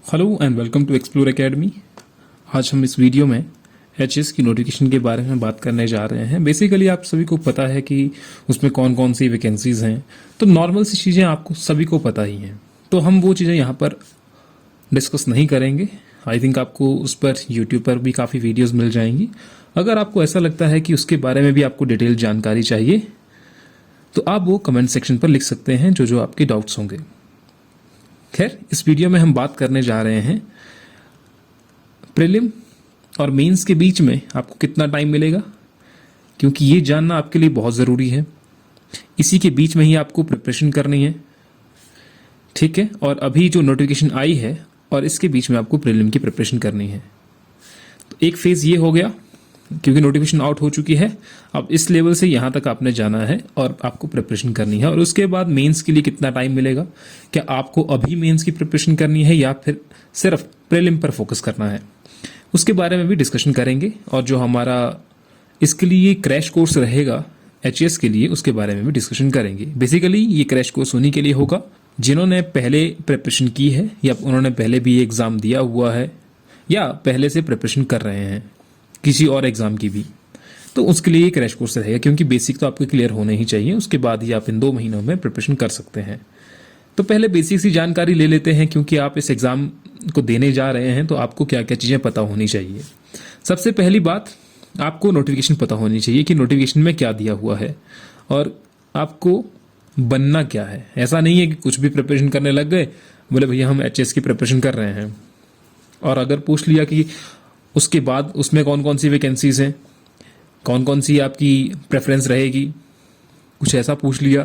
Hello and welcome to Explore Academy. आज हम इस वीडियो में एचएस की नोटिफिकेशन के बारे में बात करने जा रहे हैं। बेसिकली आप सभी को पता है कि उसमें कौन कौन सी वैकेंसीज हैं, तो नॉर्मल सी चीज़ें आपको सभी को पता ही हैं, तो हम वो चीज़ें यहाँ पर डिस्कस नहीं करेंगे। आई थिंक आपको उस पर यूट्यूब पर भी काफ़ी वीडियोज़ मिल जाएंगी। अगर आपको ऐसा लगता है कि उसके बारे में भी आपको डिटेल जानकारी चाहिए तो आप वो कमेंट सेक्शन पर लिख सकते हैं जो आपके डाउट्स होंगे। खैर, इस वीडियो में हम बात करने जा रहे हैं प्रीलिम और मेंस के बीच में आपको कितना टाइम मिलेगा, क्योंकि ये जानना आपके लिए बहुत ज़रूरी है। इसी के बीच में ही आपको प्रिपरेशन करनी है, ठीक है। और अभी जो नोटिफिकेशन आई है और इसके बीच में आपको प्रीलिम की प्रिपरेशन करनी है। तो एक फेज़ ये हो गया क्योंकि नोटिफिकेशन आउट हो चुकी है। अब इस लेवल से यहाँ तक आपने जाना है और आपको प्रिपरेशन करनी है। और उसके बाद मेंस के लिए कितना टाइम मिलेगा, क्या आपको अभी मेंस की प्रिपरेशन करनी है या फिर सिर्फ प्रीलिम पर फोकस करना है, उसके बारे में भी डिस्कशन करेंगे। और जो हमारा इसके लिए क्रैश कोर्स रहेगा एचएस के लिए, उसके बारे में भी डिस्कशन करेंगे। बेसिकली ये क्रैश कोर्स उन्हीं के लिए होगा जिन्होंने पहले प्रिपरेशन की है या उन्होंने पहले भी एग्ज़ाम दिया हुआ है या पहले से प्रिपरेशन कर रहे हैं किसी और एग्ज़ाम की भी, तो उसके लिए क्रैश कोर्स रहेगा। क्योंकि बेसिक तो आपको क्लियर होने ही चाहिए, उसके बाद ही आप इन 2 महीनों में प्रिपरेशन कर सकते हैं। तो पहले बेसिक सी जानकारी ले लेते हैं, क्योंकि आप इस एग्ज़ाम को देने जा रहे हैं तो आपको क्या क्या चीज़ें पता होनी चाहिए। सबसे पहली बात, आपको नोटिफिकेशन पता होनी चाहिए कि नोटिफिकेशन में क्या दिया हुआ है और आपको बनना क्या है। ऐसा नहीं है कि कुछ भी प्रिपरेशन करने लग गए, बोले भैया हम एचएस की प्रिपरेशन कर रहे हैं, और अगर पूछ लिया कि उसके बाद उसमें कौन कौन सी वैकेंसीज हैं, कौन कौन सी आपकी प्रेफरेंस रहेगी, कुछ ऐसा पूछ लिया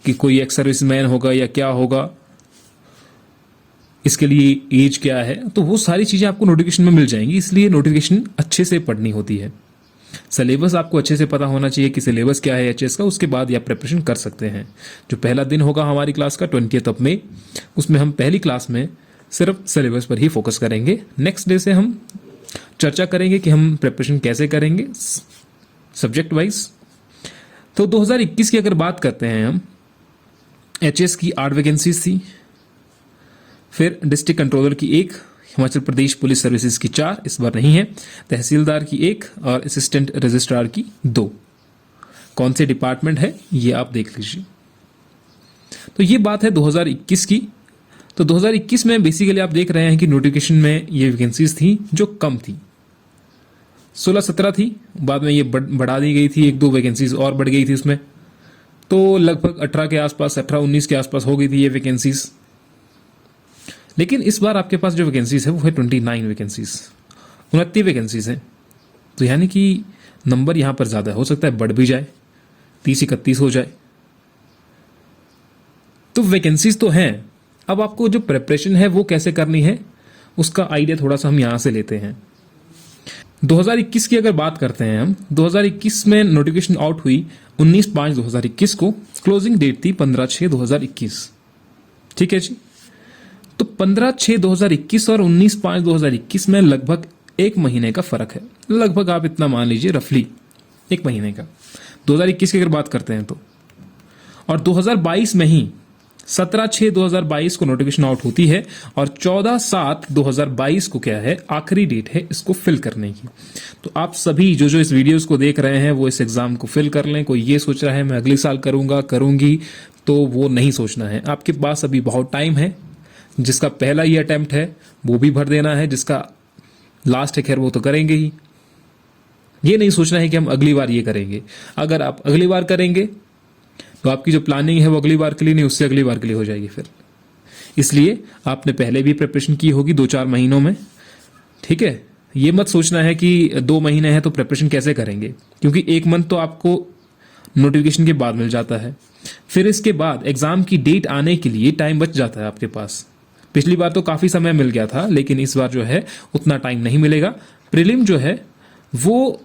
कि कोई एक्स सर्विसमैन होगा या क्या होगा, इसके लिए एज क्या है, तो वो सारी चीज़ें आपको नोटिफिकेशन में मिल जाएंगी। इसलिए नोटिफिकेशन अच्छे से पढ़नी होती है। सिलेबस आपको अच्छे से पता होना चाहिए कि सिलेबस क्या है एचएस का, उसके बाद आप प्रिपरेशन कर सकते हैं। जो पहला दिन होगा हमारी क्लास का 20 मई, उसमें हम पहली क्लास में सिर्फ सिलेबस पर ही फोकस करेंगे। नेक्स्ट डे से हम चर्चा करेंगे कि हम प्रिपरेशन कैसे करेंगे सब्जेक्ट वाइज। तो 2021 की अगर बात करते हैं हम, एचएस की 8 वैकेंसीज थी, फिर डिस्ट्रिक्ट कंट्रोलर की 1, हिमाचल प्रदेश पुलिस सर्विसेज की 4, इस बार नहीं है, तहसीलदार की 1 और असिस्टेंट रजिस्ट्रार की 2। कौन से डिपार्टमेंट है ये आप देख लीजिए। तो ये बात है 2021 की। तो 2021 में बेसिकली आप देख रहे हैं कि नोटिफिकेशन में ये वैकेंसीज थी जो कम थी, 16-17 थी, बाद में ये बढ़ा दी गई थी, 1-2 वैकेंसीज और बढ़ गई थी उसमें, तो लगभग 18 के आसपास, 18-19 के आसपास हो गई थी ये वैकेंसीज। लेकिन इस बार आपके पास जो वैकेंसीज है वो है 29 वैकेंसीज, 29 वैकेंसीज हैं। तो यानी कि नंबर यहाँ पर ज़्यादा हो सकता है, बढ़ भी जाए, 30-31 हो जाए। तो वैकेंसीज तो हैं। अब आपको जो प्रिपरेशन है वो कैसे करनी है, उसका आइडिया थोड़ा सा हम यहाँ से लेते हैं। 2021 की अगर बात करते हैं हम, 2021 में नोटिफिकेशन आउट हुई 19/5/2021 को, क्लोजिंग डेट थी 15/6/2021, ठीक है जी। तो 15/6/2021 और 19/5/2021 में लगभग 1 महीने का फर्क है, लगभग आप इतना मान लीजिए, रफली 1 महीने का 2021 की अगर बात करते हैं तो। और 2022 में ही 17/6/2022 को नोटिफिकेशन आउट होती है और 14/7/2022 को क्या है, आखिरी डेट है इसको फिल करने की। तो आप सभी जो इस वीडियोस को देख रहे हैं वो इस एग्जाम को फिल कर लें। कोई ये सोच रहा है मैं अगले साल करूंगा करूंगी, तो वो नहीं सोचना है। आपके पास अभी बहुत टाइम है। जिसका पहला ये अटेम्प्ट है वो भी भर देना है, जिसका लास्ट है खैर वो तो करेंगे ही। ये नहीं सोचना है कि हम अगली बार ये करेंगे। अगर आप अगली बार करेंगे तो आपकी जो प्लानिंग है वो अगली बार के लिए नहीं, उससे अगली बार के लिए हो जाएगी फिर। इसलिए आपने पहले भी प्रिपरेशन की होगी 2-4 महीनों में, ठीक है। ये मत सोचना है कि 2 महीने हैं तो प्रिपरेशन कैसे करेंगे, क्योंकि 1 मंथ तो आपको नोटिफिकेशन के बाद मिल जाता है। फिर इसके बाद एग्जाम की डेट आने के लिए टाइम बच जाता है आपके पास। पिछली बार तो काफ़ी समय मिल गया था, लेकिन इस बार जो है उतना टाइम नहीं मिलेगा। प्रीलिम जो है वो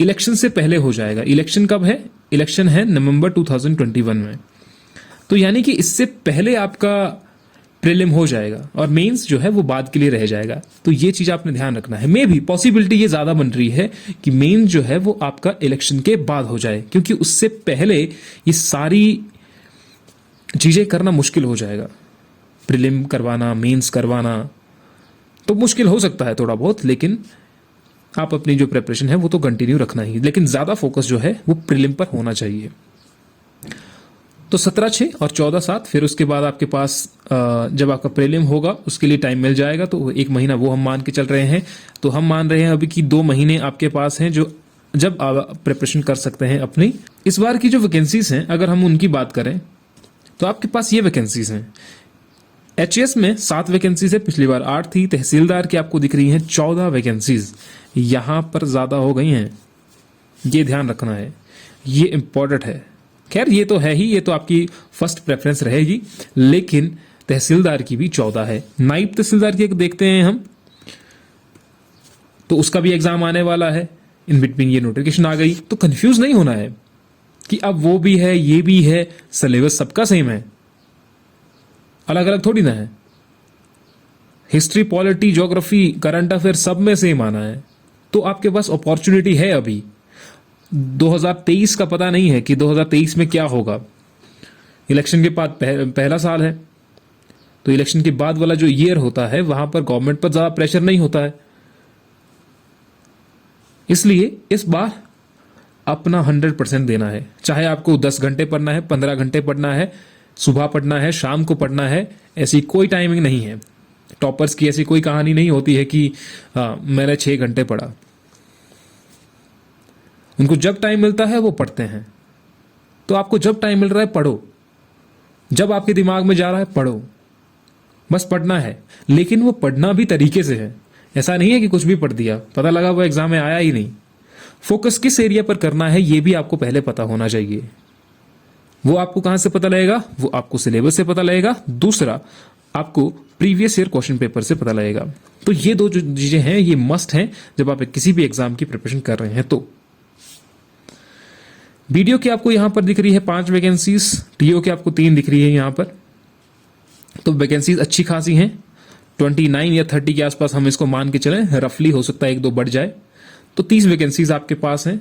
इलेक्शन से पहले हो जाएगा। इलेक्शन कब है? इलेक्शन है नवंबर 2021 में। तो यानी कि इससे पहले आपका प्रीलिम हो जाएगा और मेंस जो है वो बाद के लिए रह जाएगा। तो ये चीज़ आपने ध्यान रखना है। मे भी पॉसिबिलिटी ये ज़्यादा बन रही है कि मेंस जो है वो आपका इलेक्शन के बाद हो जाए, क्योंकि उससे पहले ये सारी चीज़ें करना मुश्किल हो जाएगा। प्रीलिम करवाना, मेंस करवाना तो मुश्किल हो सकता है थोड़ा बहुत, लेकिन आप अपनी जो प्रिपरेशन है वो तो कंटिन्यू रखना ही, लेकिन ज़्यादा फोकस जो है वो प्रीलिम पर होना चाहिए। तो 17/6 और 14/7, फिर उसके बाद आपके पास जब आपका प्रीलिम होगा उसके लिए टाइम मिल जाएगा, तो 1 महीना वो हम मान के चल रहे हैं। तो हम मान रहे हैं अभी कि 2 महीने आपके पास हैं जो जब आप प्रिपरेशन कर सकते हैं अपनी। इस बार की जो वैकेंसीज हैं अगर हम उनकी बात करें तो आपके पास ये वैकेंसीज हैं। एचएस में 7 वैकेंसीज है, पिछली बार 8 थी। तहसीलदार की आपको दिख रही हैं 14 वैकेंसीज, यहां पर ज्यादा हो गई हैं, ये ध्यान रखना है, ये इंपॉर्टेंट है। खैर ये तो है ही, ये तो आपकी फर्स्ट प्रेफरेंस रहेगी, लेकिन तहसीलदार की भी 14 है। नायब तहसीलदार की एक देखते हैं हम, तो उसका भी एग्जाम आने वाला है। इन बिटवीन ये नोटिफिकेशन आ गई, तो कंफ्यूज नहीं होना है कि अब वो भी है ये भी है, सिलेबस सबका सेम है, अलग अलग थोड़ी ना है। History, polity, geography, current affair सब में सेम आना है। तो आपके पास अपॉर्चुनिटी है अभी। 2023 का पता नहीं है कि 2023 में क्या होगा। इलेक्शन के बाद पहला साल है, तो इलेक्शन के बाद वाला जो ईयर होता है वहां पर गवर्नमेंट पर ज्यादा प्रेशर नहीं होता है। इसलिए इस बार अपना 100% देना है। चाहे आपको 10 घंटे पढ़ना है, 15 घंटे पढ़ना है, सुबह पढ़ना है, शाम को पढ़ना है, ऐसी कोई टाइमिंग नहीं है। टॉपर्स की ऐसी कोई कहानी नहीं होती है कि मैंने 6 घंटे पढ़ा। उनको जब टाइम मिलता है वो पढ़ते हैं। तो आपको जब टाइम मिल रहा है पढ़ो, जब आपके दिमाग में जा रहा है पढ़ो, बस पढ़ना है। लेकिन वो पढ़ना भी तरीके से है, ऐसा नहीं है कि कुछ भी पढ़ दिया, पता लगा वो एग्जाम में आया ही नहीं। फोकस किस एरिया पर करना है ये भी आपको पहले पता होना चाहिए। वो आपको कहां से पता लगेगा? वो आपको सिलेबस से पता लगेगा। दूसरा, आपको प्रीवियस ईयर क्वेश्चन पेपर से पता लगेगा। तो ये 2 जो चीजें हैं ये मस्ट हैं जब आप किसी भी एग्जाम की प्रिपरेशन कर रहे हैं। तो वीडियो की आपको यहां पर दिख रही है 5 वैकेंसीज, टीओ की आपको 3 दिख रही है यहां पर। तो वैकेंसीज अच्छी खासी हैं, 29 या 30 के आसपास हम इसको मान के चलें, रफली हो सकता है 1-2 बढ़ जाए। तो 30 वैकेंसीज आपके पास हैं।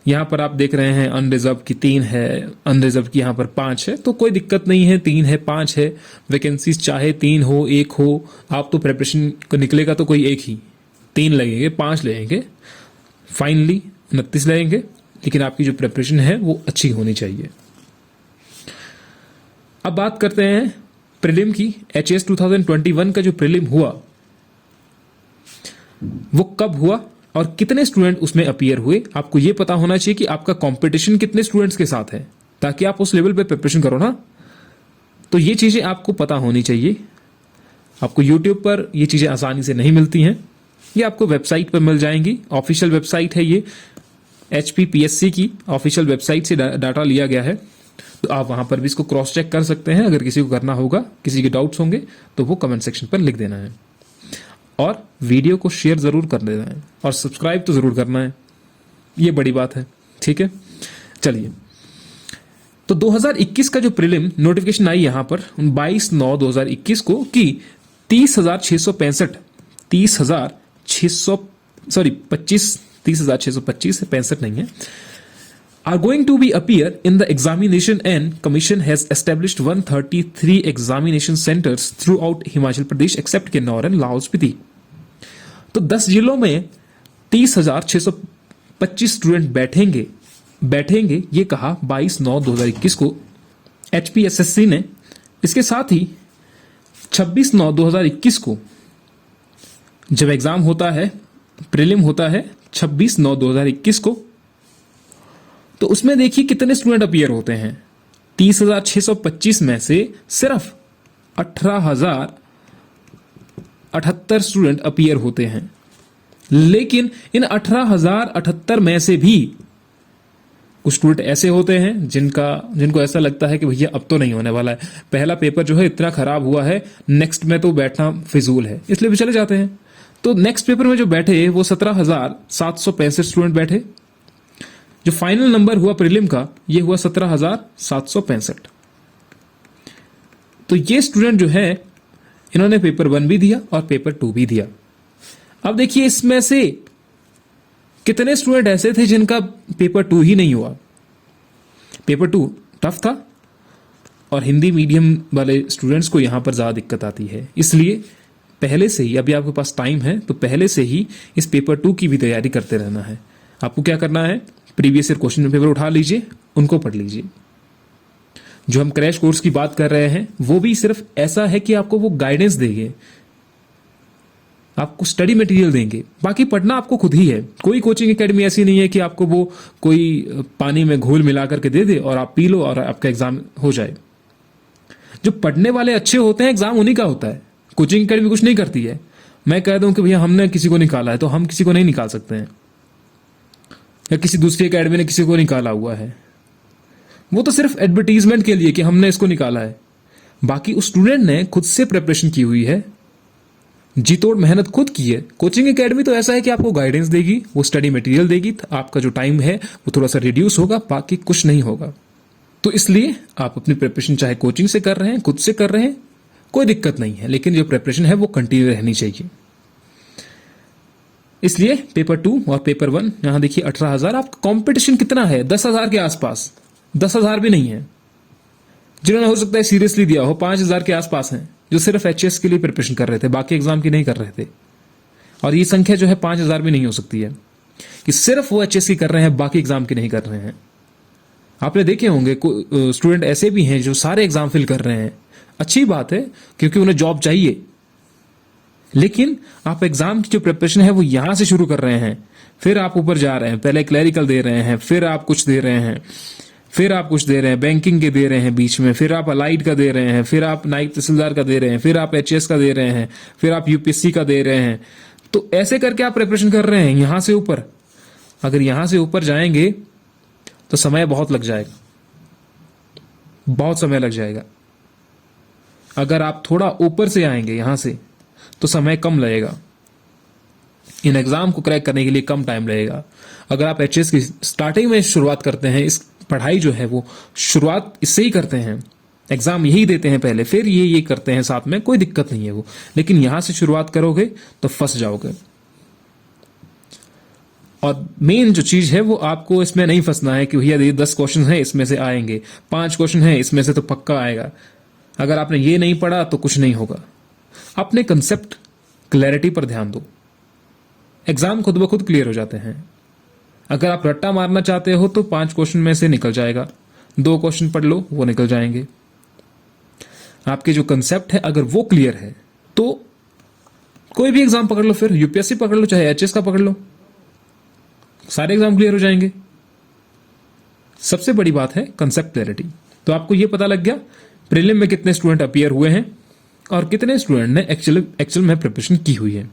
यहां पर आप देख रहे हैं अनरिजर्व की 3 है, अनरिजर्व की यहां पर 5 है, तो कोई दिक्कत नहीं है। 3 है, 5 है वैकेंसीज, चाहे 3 हो 1 हो, आप तो प्रिपरेशन को निकलेगा तो कोई एक ही, 3 लगेंगे 5 लगेंगे, फाइनली 29 लगेंगे, लेकिन आपकी जो प्रिपरेशन है वो अच्छी होनी चाहिए। अब बात करते हैं प्रीलिम की। एचएस 2021 का जो प्रीलिम हुआ वो कब हुआ और कितने स्टूडेंट उसमें अपीयर हुए, आपको यह पता होना चाहिए कि आपका कंपटीशन कितने स्टूडेंट्स के साथ है, ताकि आप उस लेवल पे प्रिपरेशन करो ना। तो ये चीजें आपको पता होनी चाहिए। आपको यूट्यूब पर ये चीजें आसानी से नहीं मिलती हैं, ये आपको वेबसाइट पर मिल जाएंगी। ऑफिशियल वेबसाइट है ये, HPPSC की ऑफिशियल वेबसाइट से डाटा लिया गया है। तो आप वहां पर भी इसको क्रॉस चेक कर सकते हैं। अगर किसी को करना होगा, किसी के डाउट्स होंगे तो वो कमेंट सेक्शन पर लिख देना है, और वीडियो को शेयर जरूर कर देना है, और सब्सक्राइब तो जरूर करना है, ये बड़ी बात है। ठीक है, चलिए। तो 2021 का जो प्रीलिम नोटिफिकेशन आई यहां पर 22/9/2021 को कि 30,665 है, 65 नहीं है, are going to be appear in the examination, and commission has established 133 examination centers throughout Himachal Pradesh except Kinnaur and Lahaul Spiti। तो 10 जिलों में 30,625 स्टूडेंट बैठेंगे ये कहा 22/9/2021 को HPSSC ने। इसके साथ ही 26/9/2021 को जब एग्जाम होता है, प्रीलिम होता है 26/9/2021 को, तो उसमें देखिए कितने स्टूडेंट अपीयर होते हैं। 30,625 में से सिर्फ 18,078 स्टूडेंट अपीयर होते हैं। लेकिन इन 18,078 में से भी कुछ स्टूडेंट ऐसे होते हैं जिनको ऐसा लगता है कि भैया अब तो नहीं होने वाला है, पहला पेपर जो है इतना खराब हुआ है, नेक्स्ट में तो बैठना फिजूल है, इसलिए भी चले जाते हैं। तो नेक्स्ट पेपर में जो बैठे वो 17,765 स्टूडेंट बैठे। जो फाइनल नंबर हुआ प्रीलिम का ये हुआ 17,765। तो ये स्टूडेंट जो है इन्होंने पेपर 1 भी दिया और पेपर 2 भी दिया। अब देखिए इसमें से कितने स्टूडेंट ऐसे थे जिनका पेपर 2 ही नहीं हुआ। पेपर 2 टफ था, और हिंदी मीडियम वाले स्टूडेंट्स को यहाँ पर ज़्यादा दिक्कत आती है। इसलिए पहले से ही, अभी आपके पास टाइम है तो पहले से ही इस पेपर 2 की भी तैयारी करते रहना है। आपको क्या करना है, प्रीवियस ईयर क्वेश्चन पेपर उठा लीजिए, उनको पढ़ लीजिए। जो हम क्रैश कोर्स की बात कर रहे हैं वो भी सिर्फ ऐसा है कि आपको वो गाइडेंस देंगे, आपको स्टडी मटेरियल देंगे, बाकी पढ़ना आपको खुद ही है। कोई कोचिंग एकेडमी ऐसी नहीं है कि आपको वो कोई पानी में घोल मिला करके दे दे और आप पी लो और आपका एग्जाम हो जाए। जो पढ़ने वाले अच्छे होते हैं एग्जाम उन्हीं का होता है। कोचिंग एकेडमी कुछ नहीं करती है। मैं कह दूं कि भैया हमने किसी को निकाला है तो हम किसी को नहीं निकाल सकते हैं, या किसी दूसरी एकेडमी ने किसी को निकाला हुआ है। वो तो सिर्फ एडवर्टीजमेंट के लिए कि हमने इसको निकाला है। बाकी उस स्टूडेंट ने खुद से प्रिपरेशन की हुई है, जी तोड़ मेहनत खुद की है। कोचिंग एकेडमी तो ऐसा है कि आपको गाइडेंस देगी, वो स्टडी मटेरियल देगी, आपका जो टाइम है वो थोड़ा सा रिड्यूस होगा, बाकी कुछ नहीं होगा। तो इसलिए आप अपनी प्रिपरेशन चाहे कोचिंग से कर रहे हैं, खुद से कर रहे हैं, कोई दिक्कत नहीं है, लेकिन जो प्रिपरेशन है वो कंटिन्यू रहनी चाहिए। इसलिए पेपर 2 और पेपर 1 यहां देखिए 18,000। आपका कॉम्पिटिशन कितना है? 10,000 के आसपास, 10,000 भी नहीं है। जिन्होंने हो सकता है सीरियसली दिया हो 5,000 के आसपास हैं, जो सिर्फ एचएस के लिए प्रिपरेशन कर रहे थे, बाकी एग्जाम की नहीं कर रहे थे। और ये संख्या जो है 5,000 भी नहीं हो सकती है कि सिर्फ वो एचएस की कर रहे हैं, बाकी एग्जाम की नहीं कर रहे हैं। आपने देखे होंगे स्टूडेंट ऐसे भी हैं जो सारे एग्जाम फिल कर रहे हैं। अच्छी बात है क्योंकि उन्हें जॉब चाहिए, लेकिन आप एग्जाम की जो प्रिपरेशन है वो यहां से शुरू कर रहे हैं, फिर आप ऊपर जा रहे हैं, पहले क्लैरिकल दे रहे हैं, फिर आप कुछ दे रहे हैं, फिर आप कुछ दे रहे हैं, बैंकिंग के दे रहे हैं बीच में, फिर आप अलाइड का दे रहे हैं, फिर आप नायब तहसीलदार का दे रहे हैं, फिर आप एचएस का दे रहे हैं, फिर आप यूपीएससी का दे रहे हैं। तो ऐसे करके आप प्रिपरेशन कर रहे हैं यहां से ऊपर। अगर यहां से ऊपर जाएंगे तो समय बहुत लग जाएगा, बहुत समय लग जाएगा। अगर आप थोड़ा ऊपर से आएंगे यहां से तो समय कम लगेगा, इन एग्जाम को क्रैक करने के लिए कम टाइम लगेगा। अगर आप एचएस की स्टार्टिंग में शुरुआत करते हैं, इस पढ़ाई जो है वो शुरुआत इससे ही करते हैं, एग्जाम यही देते हैं पहले, फिर ये करते हैं साथ में, कोई दिक्कत नहीं है वो। लेकिन यहां से शुरुआत करोगे तो फंस जाओगे। और मेन जो चीज है वो आपको इसमें नहीं फंसना है कि भैया ये 10 क्वेश्चन है इसमें से आएंगे, 5 क्वेश्चन है इसमें से तो पक्का आएगा। अगर आपने ये नहीं पढ़ा तो कुछ नहीं होगा। अपने कंसेप्ट क्लैरिटी पर ध्यान दो, एग्जाम खुद ब खुद क्लियर हो जाते हैं। अगर आप रट्टा मारना चाहते हो तो 5 क्वेश्चन में से निकल जाएगा, 2 क्वेश्चन पढ़ लो वो निकल जाएंगे। आपके जो कंसेप्ट है अगर वो क्लियर है तो कोई भी एग्जाम पकड़ लो, फिर यूपीएससी पकड़ लो, चाहे एचएस का पकड़ लो, सारे एग्जाम क्लियर हो जाएंगे। सबसे बड़ी बात है कंसेप्ट क्लैरिटी। तो आपको ये पता लग गया प्रीलिम में कितने स्टूडेंट अपीयर हुए हैं और कितने स्टूडेंट ने एक्चुअल में प्रिपरेशन की हुई है।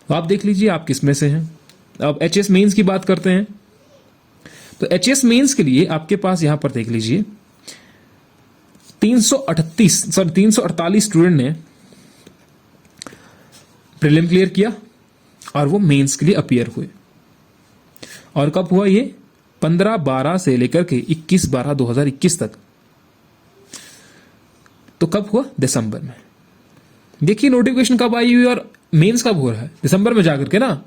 तो आप देख लीजिए आप किस में से हैं। अब एचएस मेंस की बात करते हैं। तो एचएस मेंस के लिए आपके पास यहां पर देख लीजिए 348 स्टूडेंट ने प्रीलिम क्लियर किया और वो मेंस के लिए अपीयर हुए। और कब हुआ ये? 15/12 से लेकर के 21/12/2021 तक। तो कब हुआ? दिसंबर में। देखिए नोटिफिकेशन कब आई हुई और मेंस कब हो रहा है? दिसंबर में जाकर के ना।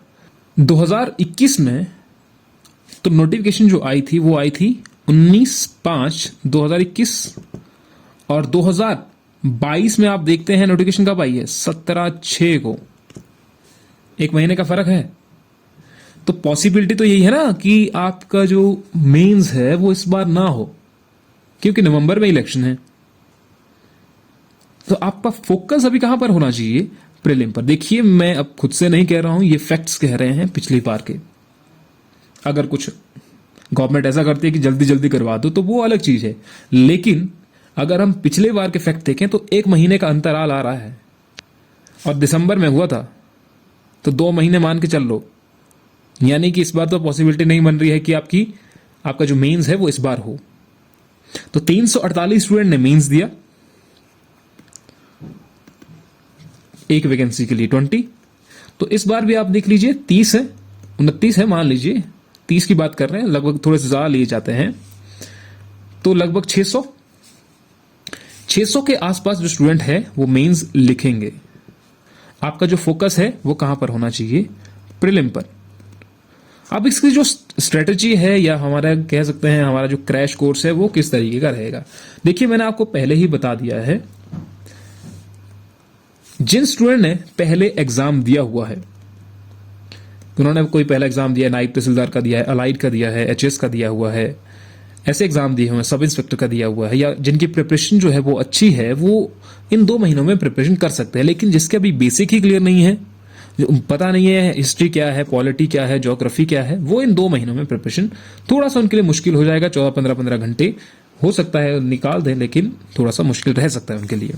2021 में तो नोटिफिकेशन जो आई थी वो आई थी 19/5/2021 और 2022 में आप देखते हैं नोटिफिकेशन कब आई है? 17/6 को। 1 महीने का फर्क है। तो पॉसिबिलिटी तो यही है ना कि आपका जो मेंस है वो इस बार ना हो, क्योंकि नवंबर में इलेक्शन है। तो आपका फोकस अभी कहां पर होना चाहिए? प्रीलिम पर। देखिए मैं अब खुद से नहीं कह रहा हूं, ये फैक्ट्स कह रहे हैं पिछली बार के। अगर कुछ गवर्नमेंट ऐसा करती है कि जल्दी जल्दी करवा दो तो वो अलग चीज है, लेकिन अगर हम पिछले बार के फैक्ट देखें तो 1 महीने का अंतराल आ रहा है और दिसंबर में हुआ था, तो 2 महीने मान के चल लो। यानी कि इस बार तो पॉसिबिलिटी नहीं बन रही है कि आपका जो मेंस है वो इस बार हो। तो 348 स्टूडेंट ने मेंस दिया, एक वैकेंसी के लिए 20। तो इस बार भी आप देख लीजिए 30 है, 29 है, मान लीजिए 30 की बात कर रहे हैं, लगभग थोड़े से ज्यादा लिए जाते हैं, तो लगभग 600 के आसपास जो स्टूडेंट है वो मेंस लिखेंगे। आपका जो फोकस है वो कहां पर होना चाहिए? प्रीलिम पर। अब इसकी जो स्ट्रेटजी है या हमारा कह सकते हैं हमारा जो क्रैश कोर्स है वो किस तरीके का रहेगा। देखिए मैंने आपको पहले ही बता दिया है, जिन स्टूडेंट ने पहले एग्जाम दिया हुआ है, उन्होंने कोई पहला एग्जाम दिया है, नायब तहसीलदार का दिया है, अलाइड का दिया है, एचएस का दिया हुआ है, ऐसे एग्जाम दिए हुए हैं, सब इंस्पेक्टर का दिया हुआ है, या जिनकी प्रिपरेशन जो है वो अच्छी है, वो इन 2 महीनों में प्रिपरेशन कर सकते हैं। लेकिन जिसके अभी बेसिक ही क्लियर नहीं है, पता नहीं है हिस्ट्री क्या है, पॉलिटी क्या है, ज्योग्राफी क्या है, वो इन 2 महीनों में प्रिपरेशन थोड़ा सा उनके लिए मुश्किल हो जाएगा। 14-15 घंटे हो सकता है निकाल दें, लेकिन थोड़ा सा मुश्किल रह सकता है उनके लिए।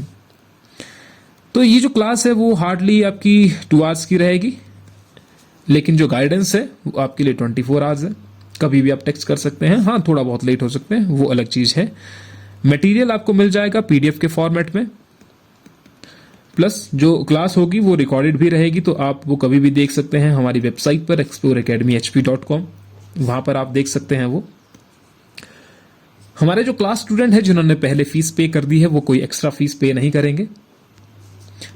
तो ये जो क्लास है वो हार्डली आपकी 2 आवर्स की रहेगी, लेकिन जो गाइडेंस है वो आपके लिए 24 आवर्स है। कभी भी आप टेक्स्ट कर सकते हैं, हाँ थोड़ा बहुत लेट हो सकते हैं, वो अलग चीज है। मटेरियल आपको मिल जाएगा पीडीएफ के फॉर्मेट में, प्लस जो क्लास होगी वो रिकॉर्डेड भी रहेगी, तो आप वो कभी भी देख सकते हैं हमारी वेबसाइट पर exploracademyhp.com, वहां पर आप देख सकते हैं। वो हमारे जो क्लास स्टूडेंट है जिन्होंने पहले फीस पे कर दी है वो कोई एक्स्ट्रा फीस पे नहीं करेंगे।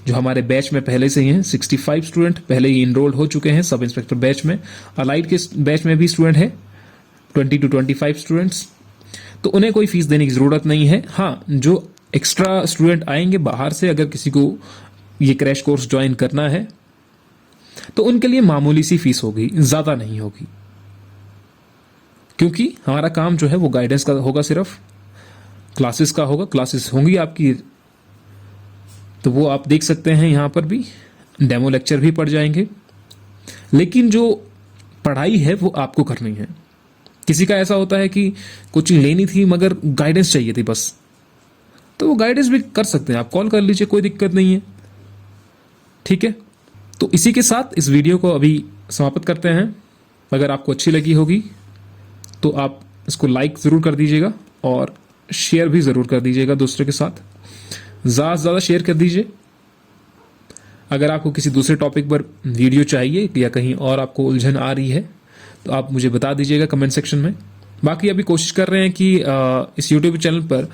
जो हमारे बैच में पहले से ही हैं 65 स्टूडेंट पहले ही इनरोल्ड हो चुके हैं सब इंस्पेक्टर बैच में, अलाइड के बैच में भी स्टूडेंट है 20 to 25 स्टूडेंट्स, तो उन्हें कोई फीस देने की जरूरत नहीं है। हाँ, जो एक्स्ट्रा स्टूडेंट आएंगे बाहर से, अगर किसी को ये क्रैश कोर्स ज्वाइन करना है तो उनके लिए मामूली सी फीस होगी, ज्यादा नहीं होगी, क्योंकि हमारा काम जो है वो गाइडेंस का होगा, सिर्फ क्लासेस का होगा। क्लासेस होंगी आपकी, तो वो आप देख सकते हैं, यहां पर भी डेमो लेक्चर भी पढ़ जाएंगे, लेकिन जो पढ़ाई है वो आपको करनी है। किसी का ऐसा होता है कि कोचिंग लेनी थी मगर गाइडेंस चाहिए थी बस, तो वो गाइडेंस भी कर सकते हैं, आप कॉल कर लीजिए, कोई दिक्कत नहीं है। ठीक है, तो इसी के साथ इस वीडियो को अभी समाप्त करते हैं। अगर आपको अच्छी लगी होगी तो आप इसको लाइक जरूर कर दीजिएगा और शेयर भी जरूर कर दीजिएगा दूसरे के साथ, ज्यादा से ज्यादा शेयर कर दीजिए। अगर आपको किसी दूसरे टॉपिक पर वीडियो चाहिए या कहीं और आपको उलझन आ रही है तो आप मुझे बता दीजिएगा कमेंट सेक्शन में। बाकी अभी कोशिश कर रहे हैं कि इस यूट्यूब चैनल पर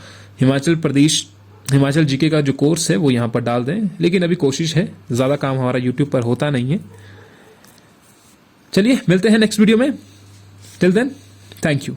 हिमाचल जीके का जो कोर्स है वो यहाँ पर डाल दें, लेकिन अभी कोशिश है, ज़्यादा काम हमारा यूट्यूब पर होता नहीं है। चलिए मिलते हैं नेक्स्ट वीडियो में, टिल देन थैंक यू।